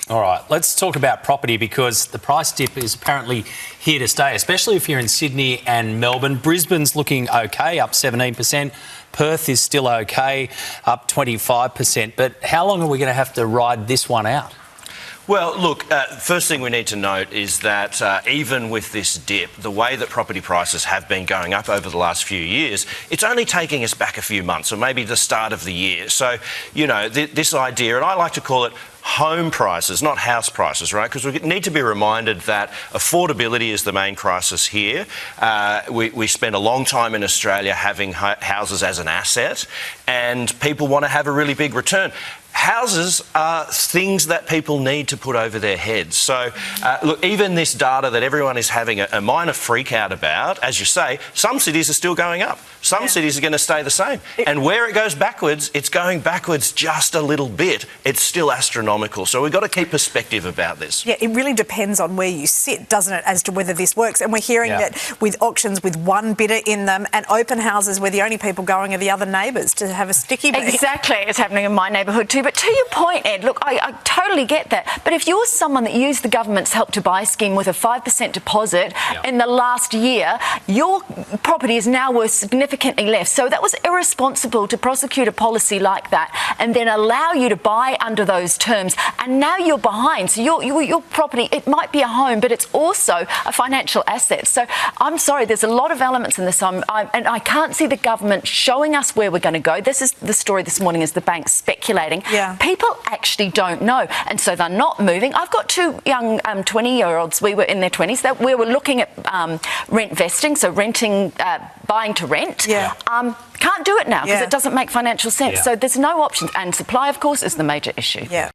All right, let's talk about property because the price dip is apparently here to stay, especially if you're in Sydney and Melbourne. Brisbane's looking okay, up 17%. Perth is still okay, up 25%. But how long are we going to have to ride this one out? Well, look, first thing we need to note is that even with this dip, the way that property prices have been going up over the last few years, it's only taking us back a few months or maybe the start of the year. So, you know, this idea, and I like to call it home prices, not house prices, right? Because we need to be reminded that affordability is the main crisis here. We spend a long time in Australia having houses as an asset, and people want to have a really big return. Houses are things that people need to put over their heads. So, look, even this data that everyone is having a minor freak out about, as you say, some cities are still going up. Some cities are going to stay the same. And where it goes backwards, it's going backwards just a little bit. It's still astronomical. So we've got to keep perspective about this. Yeah, it really depends on where you sit, doesn't it, as to whether this works. And we're hearing that with auctions with one bidder in them and open houses where the only people going are the other neighbours to have a sticky bid. Exactly. It's happening in my neighbourhood too. But to your point, Ed, look, I totally get that. But if you're someone that used the government's Help to Buy scheme with a 5% deposit in the last year, your property is now worth significantly less. So that was irresponsible to prosecute a policy like that and then allow you to buy under those terms. And now you're behind. So your property, it might be a home, but it's also a financial asset. So I'm sorry, there's a lot of elements in this. And I can't see the government showing us where we're going to go. This is the story this morning, is the bank speculating. People actually don't know, and so they're not moving. I've got two young 20-year-olds. We were in their 20s. That we were looking at rent vesting, so renting, buying to rent. Can't do it now because it doesn't make financial sense. So there's no options, and supply, of course, is the major issue.